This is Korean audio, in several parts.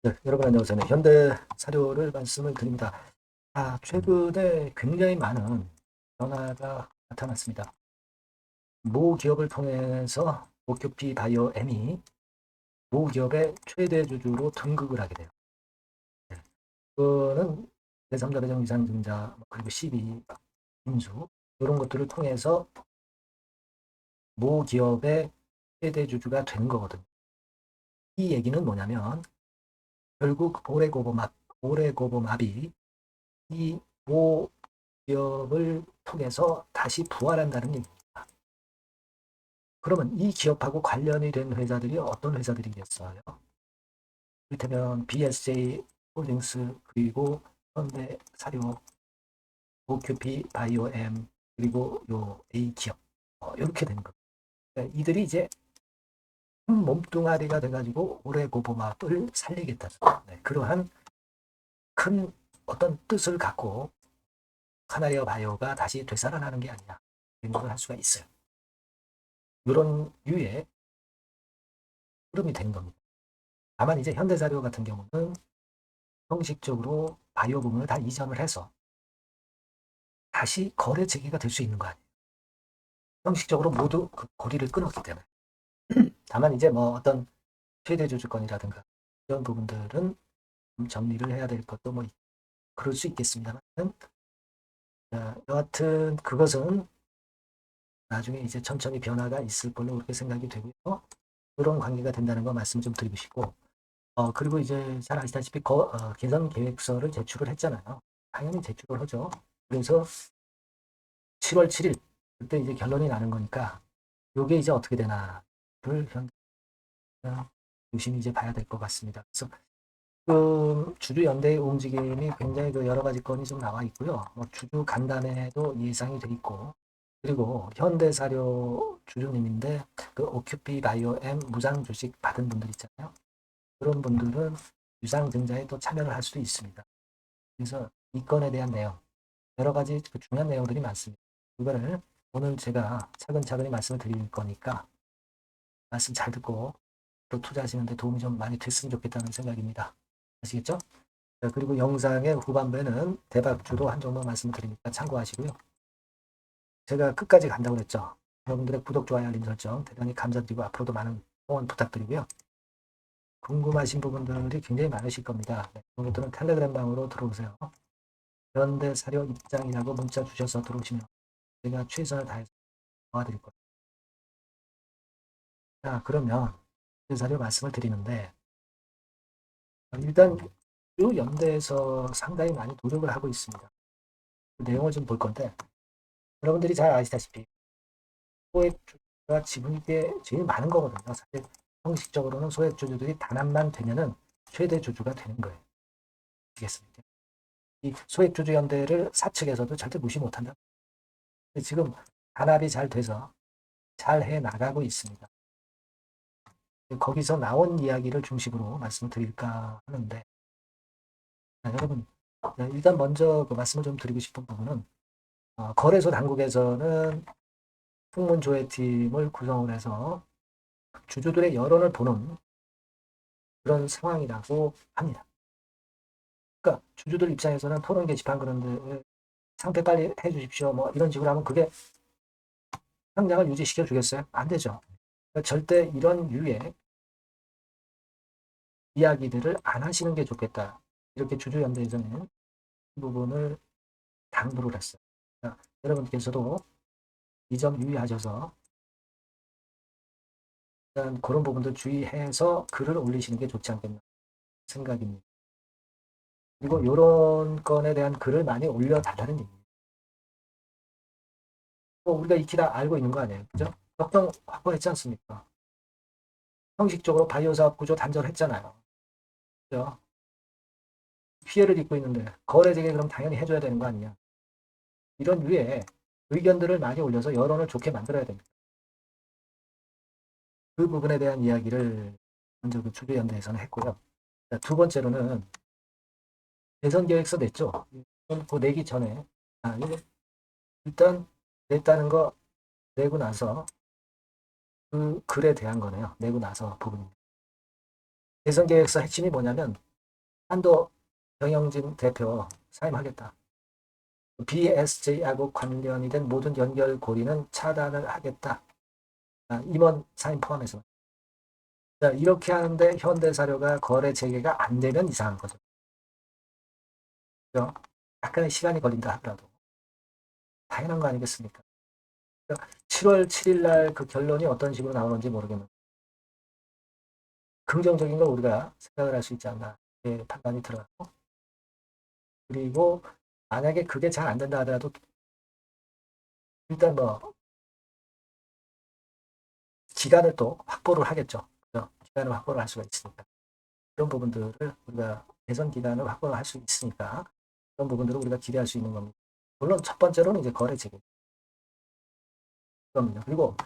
네, 여러분 안녕하세요. 네, 현대 사료를 말씀을 드립니다. 최근에 굉장히 많은 변화가 나타났습니다. 모 기업을 통해서 오큐피 바이오엠이 모 기업의 최대 주주로 등극을 하게 돼요. 네, 그거는 제3자 배정 이상증자 그리고 시비, 인수 이런 것들을 통해서 모 기업의 최대 주주가 되는 거거든요. 이 얘기는 뭐냐면 결국 오레고보맙이 이모 기업을 통해서 다시 부활한다는 얘기입니다. 그러면 이 기업하고 관련이 된 회사들이 어떤 회사들이겠어요? 이를테면 BSJ 홀딩스 그리고 현대사료, 오큐피 바이오엠 그리고 요 A 기업 이렇게 되는 겁니다. 그러니까 이들이 이제 한 몸뚱아리가 돼가지고 오레고보맙을 살리겠다는 네, 그러한 큰 어떤 뜻을 갖고 카나리아 바이오가 다시 되살아나는 게 아니냐 생각을 할 수가 있어요. 이런 유의 흐름이 된 겁니다. 다만 이제 현대사료 같은 경우는 형식적으로 바이오 부문을 다 이전을 해서 다시 거래 재개가 될 수 있는 거 아니에요. 형식적으로 모두 그 고리를 끊었기 때문에. 다만 이제 뭐 어떤 최대 주주권이라든가 이런 부분들은 좀 정리를 해야 될 것도 뭐 그럴 수 있겠습니다만 여하튼 그것은 나중에 이제 천천히 변화가 있을 걸로 그렇게 생각이 되고요. 그런 관계가 된다는 거 말씀 좀 드리고 싶고 그리고 이제 잘 아시다시피 개선 계획서를 제출을 했잖아요. 당연히 제출을 하죠. 그래서 7월 7일 그때 이제 결론이 나는 거니까 요게 이제 어떻게 되나를 유심히 이제 봐야 될 것 같습니다. 그래서 주주 연대의 움직임이 굉장히 여러 가지 건이 좀 나와 있고요. 뭐 주주 간담회도 예상이 돼 있고 그리고 현대사료 주주님인데 그 오큐피 바이오엠 무상 주식 받은 분들 있잖아요. 그런 분들은 유상증자에 또 참여를 할 수도 있습니다. 그래서 이 건에 대한 내용 여러 가지 그 중요한 내용들이 많습니다. 이거를 오늘 제가 차근차근히 말씀을 드릴 거니까 말씀 잘 듣고 또 투자하시는데 도움이 좀 많이 됐으면 좋겠다는 생각입니다. 아시겠죠? 그리고 영상의 후반부에는 대박주도 한 종목 말씀을 드리니까 참고하시고요. 제가 끝까지 간다고 했죠. 여러분들의 구독, 좋아요, 알림 설정 대단히 감사드리고 앞으로도 많은 응원 부탁드리고요. 궁금하신 부분들이 굉장히 많으실 겁니다. 그런 것들은 텔레그램 방으로 들어오세요. 현대사료 입장이라고 문자 주셔서 들어오시면 제가 최선을 다해서 도와드릴 거예요. 자, 그러면 현대사료 말씀을 드리는데 일단 이 연대에서 상당히 많이 노력을 하고 있습니다. 그 내용을 좀 볼 건데 여러분들이 잘 아시다시피 소액주주가 지분이 꽤 제일 많은 거거든요. 사실 형식적으로는 소액주주들이 단합만 되면은 최대 주주가 되는 거예요. 아시겠습니까? 이 소액주주 연대를 사측에서도 절대 무시 못한다. 지금 단합이 잘 돼서 잘 해 나가고 있습니다. 거기서 나온 이야기를 중심으로 말씀드릴까 하는데 여러분 일단 먼저 그 말씀을 좀 드리고 싶은 부분은 거래소 당국에서는 풍문조회팀을 구성을 해서 주주들의 여론을 보는 그런 상황이라고 합니다. 그러니까 주주들 입장에서는 토론 게시판 그런데 상태 빨리 해주십시오. 뭐 이런 식으로 하면 그게 상장을 유지시켜 주겠어요? 안 되죠. 그러니까 절대 이런 유의 이야기들을 안 하시는 게 좋겠다. 이렇게 주주연대에서는 이 부분을 당부를 했어요. 그러니까 여러분께서도 이 점 유의하셔서 일단 그런 부분들 주의해서 글을 올리시는 게 좋지 않겠나 생각입니다. 그리고 이런 건에 대한 글을 많이 올려달라는 얘기입니다. 우리가 익히 다 알고 있는 거 아니에요. 그죠? 협정 확보했지 않습니까? 형식적으로 바이오 사업 구조 단절했잖아요. 그죠? 피해를 입고 있는데 거래 재개 그럼 당연히 해줘야 되는 거 아니냐. 이런 유의 의견들을 많이 올려서 여론을 좋게 만들어야 됩니다. 그 부분에 대한 이야기를 먼저 그 주주연대에서는 했고요. 두 번째로는 대선 계획서 냈죠. 그 내기 전에 일단 냈다는 거 내고 나서 그 글에 대한 거네요. 내고 나서 부분입니다. 대선 계획서 핵심이 뭐냐면 한도 경영진 대표 사임하겠다. BSJ하고 관련이 된 모든 연결 고리는 차단을 하겠다. 임원 사임 포함해서. 자, 이렇게 하는데 현대사료가 거래 재개가 안 되면 이상한 거죠. 그죠? 약간의 시간이 걸린다 하더라도 당연한 거 아니겠습니까? 7월 7일 날 그 결론이 어떤 식으로 나오는지 모르겠는데 긍정적인 걸 우리가 생각을 할 수 있지 않나 판단이 들어요. 그리고 만약에 그게 잘 안 된다 하더라도 일단 뭐 기간을 또 확보를 하겠죠. 그죠? 기간을 확보를 할 수가 있으니까 그런 부분들을 우리가 개선 기간을 확보를 할 수 있으니까 그런 부분들을 우리가 기대할 수 있는 겁니다. 물론 첫 번째로는 이제 거래 재개 겁니다. 그리고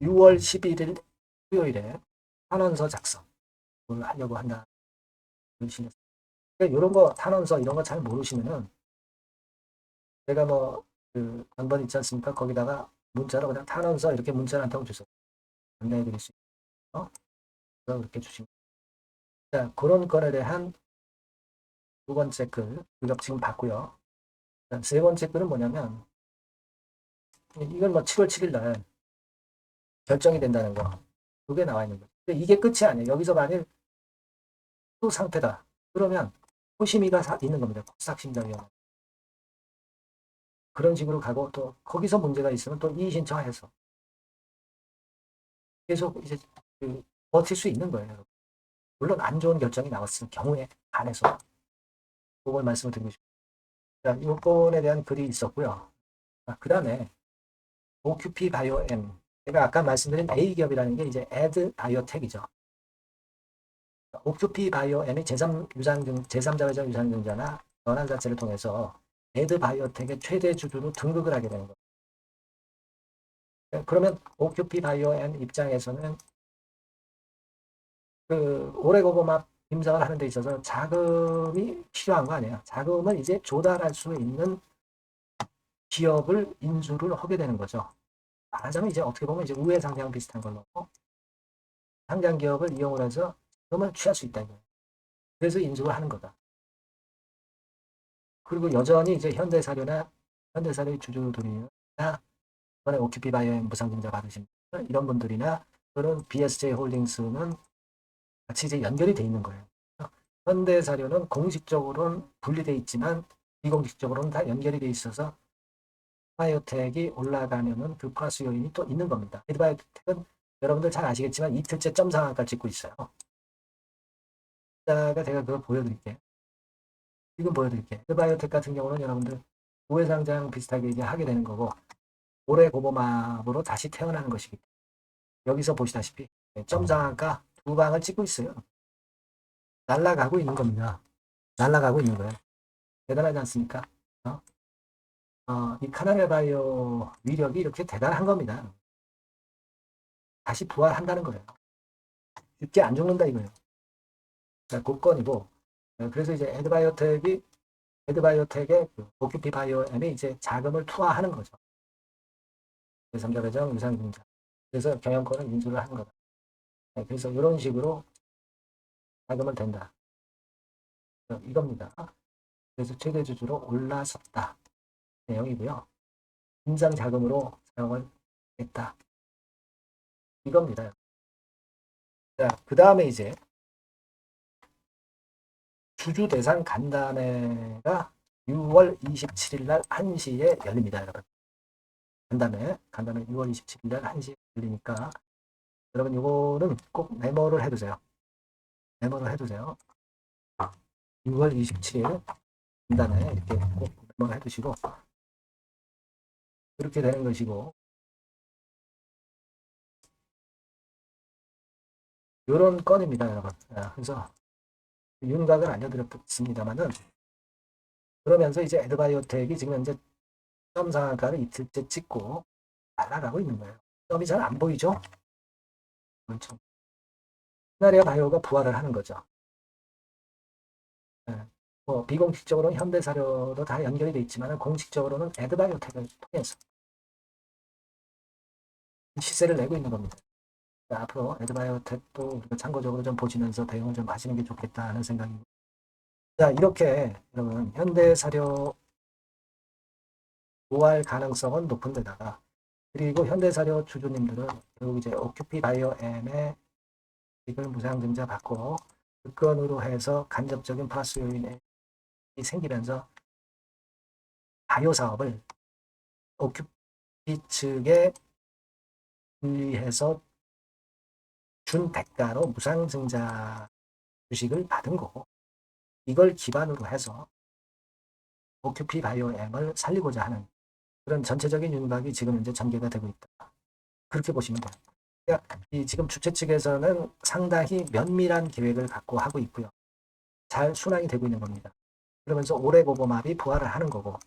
6월 11일 수요일에 탄원서 작성을 하려고 한다. 이런 거 탄원서 이런 거 잘 모르시면은 제가 뭐그 한번 있지 않습니까? 거기다가 문자로 그냥 탄원서 이렇게 문자를 한 통 주세요. 안내해 드릴 수 있어요. 그렇게 주시면. 자, 그런 건에 대한 두 번째 글 우리가 지금 봤고요. 세 번째 글은 뭐냐면 이건 뭐 7월 7일 날 결정이 된다는 거. 그게 나와 있는 거죠. 근데 이게 끝이 아니에요. 여기서 만일 또 상태다. 그러면 호심이가 있는 겁니다. 삭심장위원 그런 식으로 가고 또 거기서 문제가 있으면 또 이의 신청해서 계속 이제 그 버틸 수 있는 거예요. 물론 안 좋은 결정이 나왔을 경우에 한해서 그걸 말씀을 드리고 싶습니다. 요건에 대한 글이 있었고요. 그 다음에 OQP 바이오엠 제가 아까 말씀드린 A기업이라는 게 이제 에드 바이오텍이죠. OQP 바이오엠이 제3자 회사 유상증자나 연한 자체를 통해서 에드 바이오텍의 최대 주주로 등극을 하게 되는 거예요. 그러면 OQP 바이오엠 입장에서는 그 오레고보맙 임상을 하는 데 있어서 자금이 필요한 거 아니에요. 자금을 이제 조달할 수 있는 기업을 인수를 하게 되는 거죠. 말하자면 이제 어떻게 보면 이제 우회 상장 비슷한 걸로 상장 기업을 이용을 해서 자금을 취할 수 있다 이거예요. 그래서 인수를 하는 거다. 그리고 여전히 이제 현대사료나 현대사료의 주주들이나 이번에 OQP 바이오엠 무상증자 받으신 분들, 이런 분들이나 또는 BSJ 홀딩스는 같이 이제 연결이 돼 있는 거예요. 현대사료는 공식적으로는 분리돼 있지만 비공식적으로는 다 연결이 돼 있어서 바이오텍이 올라가면은 그 플러스 요인이 또 있는 겁니다. 에드바이오텍은 여러분들 잘 아시겠지만 이틀째 점 상한가 찍고 있어요. 이따가 제가 그걸 보여드릴게요. 지금 보여드릴게요. 에드바이오텍 같은 경우는 여러분들 우회상장 비슷하게 이제 하게 되는 거고 올해 고보맙으로 다시 태어나는 것이기 때문에 여기서 보시다시피 점 상한가 두 방을 찍고 있어요. 날아가고 있는 겁니다. 날아가고 있는 거예요. 대단하지 않습니까? 이 카나메 바이오 위력이 이렇게 대단한 겁니다. 다시 부활한다는 거예요. 쉽게 안 죽는다 이거예요. 그 건이고 그래서 이제 에드바이오텍의 그 OQP 바이오엠이 이제 자금을 투하하는 거죠. 제3자 배정 유상증자. 그래서 경영권을 인수를 하는 거다. 그래서 이런 식으로 자금을 댄다. 이겁니다. 그래서 최대 주주로 올라섰다. 내용이고요. 인장 자금으로 사용을 했다. 이겁니다. 자, 그 다음에 이제 주주 대상 간담회가 6월 27일 날 1시에 열립니다, 여러분. 간담회 6월 27일 날 1시에 열리니까 여러분 이거는 꼭 메모를 해두세요. 메모를 해두세요. 6월 27일 간담회 이렇게 꼭 메모를 해두시고 그렇게 되는 것이고 이런 건입니다, 여러분. 그래서 윤곽을 알려드렸습니다만은 그러면서 이제 에드바이오텍이 지금 현재 점 상한가를 이틀째 찍고 날아가고 있는 거예요. 점이 잘 안 보이죠? 그렇죠. 시나리오 바이오가 부활을 하는 거죠. 뭐 비공식적으로는 현대사료도 다 연결이 돼 있지만 공식적으로는 에드바이오텍을 통해서 시세를 내고 있는 겁니다. 앞으로 에드바이오텍도 우리가 참고적으로 좀 보시면서 대응을 좀 하시는 게 좋겠다 하는 생각입니다. 자, 이렇게 여러분 현대사료 부활 가능성은 높은 데다가 그리고 현대사료 주주님들은 결국 이제 오큐피 바이오엠의 이익을 무상증자 받고 그 건으로 해서 간접적인 플러스 요인이 생기면서 바이오 사업을 오큐피 측에 분리해서 준 대가로 무상증자 주식을 받은 거고 이걸 기반으로 해서 오큐피 바이오엠을 살리고자 하는 그런 전체적인 윤곽이 지금 이제 전개가 되고 있다. 그렇게 보시면 돼요. 그러니까 이 지금 주최 측에서는 상당히 면밀한 계획을 갖고 하고 있고요. 잘 순항이 되고 있는 겁니다. 그러면서 오레고보맙이 부활을 하는 거고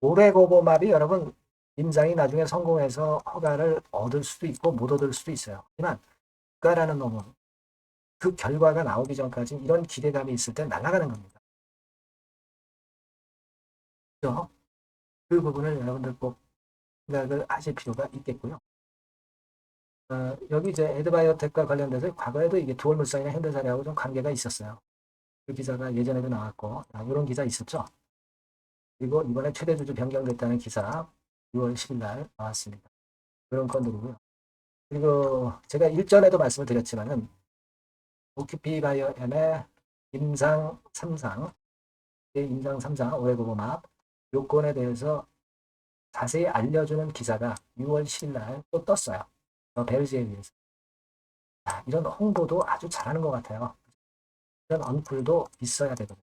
오레고보맙이 여러분 임상이 나중에 성공해서 허가를 얻을 수도 있고 못 얻을 수도 있어요. 하지만 국가라는 놈은 그 결과가 나오기 전까지 이런 기대감이 있을 때 날아가는 겁니다. 그렇죠? 그 부분을 여러분들 꼭 생각을 하실 필요가 있겠고요. 여기 이제 에드바이오텍과 관련돼서 과거에도 이게 두얼물산이나 현대사료하고 좀 관계가 있었어요. 그 기사가 예전에도 나왔고 이런 기사 있었죠. 그리고 이번에 최대 주주 변경됐다는 기사 6월 10일 날 나왔습니다. 그런 건들이고요. 그리고 제가 일전에도 말씀을 드렸지만은 오큐피 바이오엠의 임상 3상, 임상 3상 오레고보맙 요건에 대해서 자세히 알려주는 기사가 6월 10일 날 또 떴어요. 벨즈에 의해서. 이런 홍보도 아주 잘하는 것 같아요. 이런 언플도 있어야 되거든요.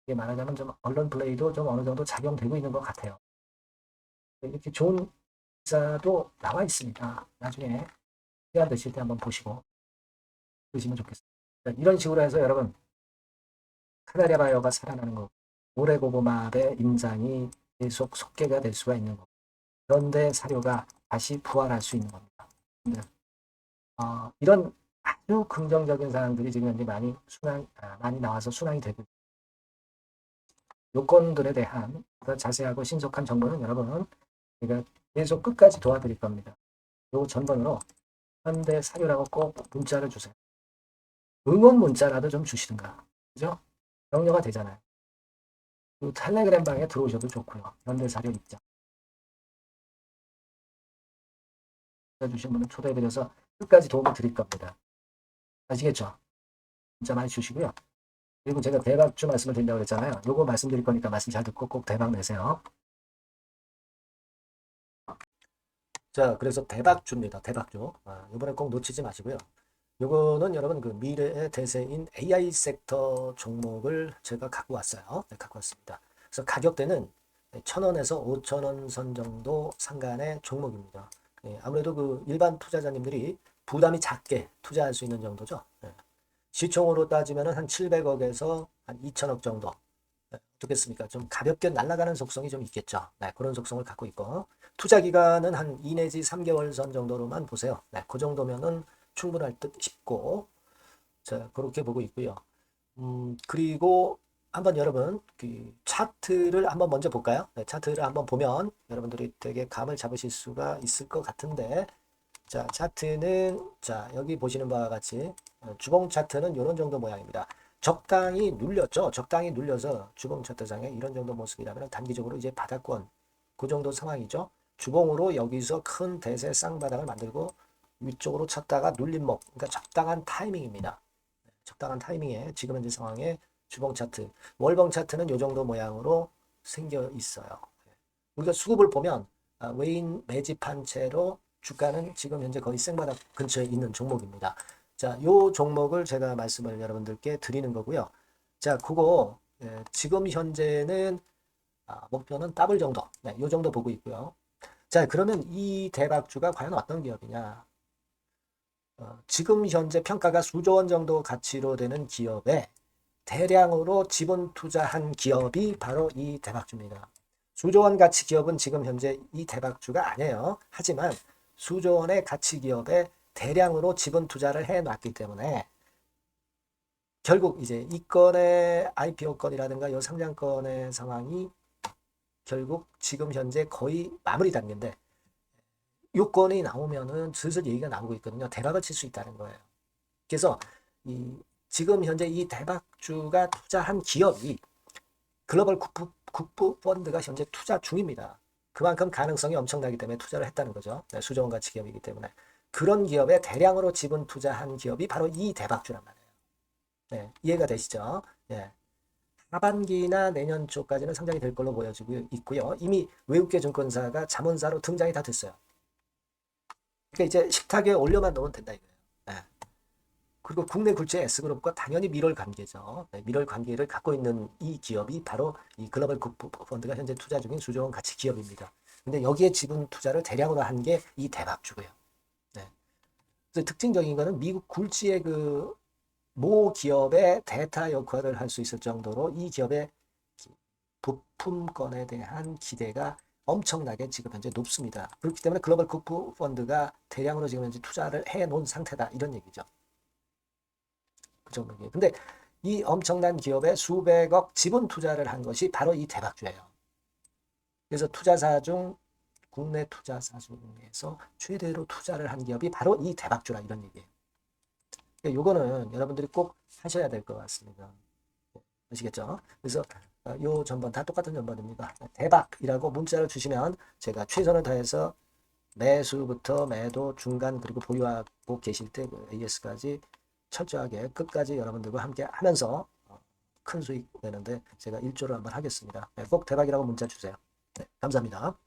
이게 말하자면 좀 언론 플레이도 좀 어느 정도 작용되고 있는 것 같아요. 이렇게 좋은 기사도 나와 있습니다. 나중에 시간 되실 때 한번 보시고 보시면 좋겠습니다. 이런 식으로 해서 여러분 카나리아 바이오가 살아나는 거 오레고보맙의 임장이 계속 속개가 될 수가 있는 거 그런데 사료가 다시 부활할 수 있는 겁니다. 이런 아주 긍정적인 사항들이 지금 현재 많이 나와서 순항이 되고 요건들에 대한 더 자세하고 신속한 정보는 여러분 제가 계속 끝까지 도와드릴 겁니다. 요 전번으로 현대 사료라고 꼭 문자를 주세요. 응원 문자라도 좀 주시든가. 그죠? 격려가 되잖아요. 그 텔레그램 방에 들어오셔도 좋고요. 현대 사료 입장. 주신 분은 초대해드려서 끝까지 도움을 드릴 겁니다. 아시겠죠? 문자 많이 주시고요. 그리고 제가 대박주 말씀을 드린다고 그랬잖아요. 요거 말씀드릴 거니까 말씀 잘 듣고 꼭 대박 내세요. 자, 그래서 대박주입니다. 대박주. 이번에 꼭 놓치지 마시고요. 요거는 여러분 그 미래의 대세인 AI 섹터 종목을 제가 갖고 왔어요. 네, 갖고 왔습니다. 그래서 가격대는 1,000원에서 5,000원 선 정도 상간의 종목입니다. 네, 아무래도 그 일반 투자자님들이 부담이 작게 투자할 수 있는 정도죠. 네. 시총으로 따지면 한 700억에서 한 2천억 정도. 네, 어떻겠습니까? 좀 가볍게 날아가는 속성이 좀 있겠죠. 네, 그런 속성을 갖고 있고 투자 기간은 한 2 내지 3개월 선 정도로만 보세요. 네, 그 정도면은 충분할 듯 싶고 자 그렇게 보고 있고요. 그리고 한번 여러분 그 차트를 한번 먼저 볼까요? 네, 차트를 한번 보면 여러분들이 되게 감을 잡으실 수가 있을 것 같은데 자 차트는 자 여기 보시는 바와 같이 주봉 차트는 이런 정도 모양입니다. 적당히 눌렸죠. 적당히 눌려서 주봉 차트상에 이런 정도 모습이라면 단기적으로 이제 바닥권 그 정도 상황이죠. 주봉으로 여기서 큰 대세 쌍바닥을 만들고 위쪽으로 쳤다가 눌림목 그러니까 적당한 타이밍입니다. 적당한 타이밍에 지금 현재 상황에 주봉 차트 월봉 차트는 이 정도 모양으로 생겨 있어요. 우리가 수급을 보면 외인 매집한 채로 주가는 지금 현재 거의 생바닥 근처에 있는 종목입니다. 자, 요 종목을 제가 말씀을 여러분들께 드리는 거고요. 자, 그거 지금 현재는 목표는 더블 정도, 네, 요 정도 보고 있고요. 자, 그러면 이 대박주가 과연 어떤 기업이냐? 지금 현재 평가가 수조 원 정도 가치로 되는 기업에 대량으로 지분 투자한 기업이 바로 이 대박주입니다. 수조 원 가치 기업은 지금 현재 이 대박주가 아니에요. 하지만 수조 원의 가치 기업에 대량으로 지분 투자를 해놨기 때문에 결국 이제 이 건의 IPO 건이라든가 이 상장건의 상황이 결국 지금 현재 거의 마무리 단계인데 요건이 나오면은 슬슬 얘기가 나오고 있거든요. 대박을 칠 수 있다는 거예요. 그래서 이 지금 현재 이 대박주가 투자한 기업이 글로벌 국부 펀드가 현재 투자 중입니다. 그만큼 가능성이 엄청나기 때문에 투자를 했다는 거죠. 네, 수조원 가치 기업이기 때문에. 그런 기업에 대량으로 지분 투자한 기업이 바로 이 대박주란 말이에요. 네, 이해가 되시죠? 예. 하반기나 내년 초까지는 상장이 될 걸로 보여지고 있고요. 이미 외국계 증권사가 자문사로 등장이 다 됐어요. 그러니까 이제 식탁에 올려만 놓으면 된다 이거예요. 예. 그리고 국내 굴지의 S그룹과 당연히 밀월 관계죠. 네, 밀월 관계를 갖고 있는 이 기업이 바로 이 글로벌 국부 펀드가 현재 투자 중인 수조원 가치 기업입니다. 근데 여기에 지분 투자를 대량으로 한 게 이 대박주고요. 네. 그래서 특징적인 거는 미국 굴지의 그 모 기업의 대타 역할을 할 수 있을 정도로 이 기업의 부품권에 대한 기대가 엄청나게 지금 현재 높습니다. 그렇기 때문에 글로벌 국부 펀드가 대량으로 지금 현재 투자를 해 놓은 상태다 이런 얘기죠. 그 정도예요. 근데 이 엄청난 기업에 수백억 지분 투자를 한 것이 바로 이 대박주예요. 그래서 투자사 중 국내 투자사 중에서 최대로 투자를 한 기업이 바로 이 대박주라 이런 얘기예요. 요거는 여러분들이 꼭 하셔야 될 것 같습니다. 아시겠죠? 그래서 요 전번 다 똑같은 전번입니다. 대박이라고 문자를 주시면 제가 최선을 다해서 매수부터 매도, 중간 그리고 보유하고 계실 때 그 AS까지 철저하게 끝까지 여러분들과 함께 하면서 큰 수익 내는데 제가 일조를 한번 하겠습니다. 네, 꼭 대박이라고 문자 주세요. 네, 감사합니다.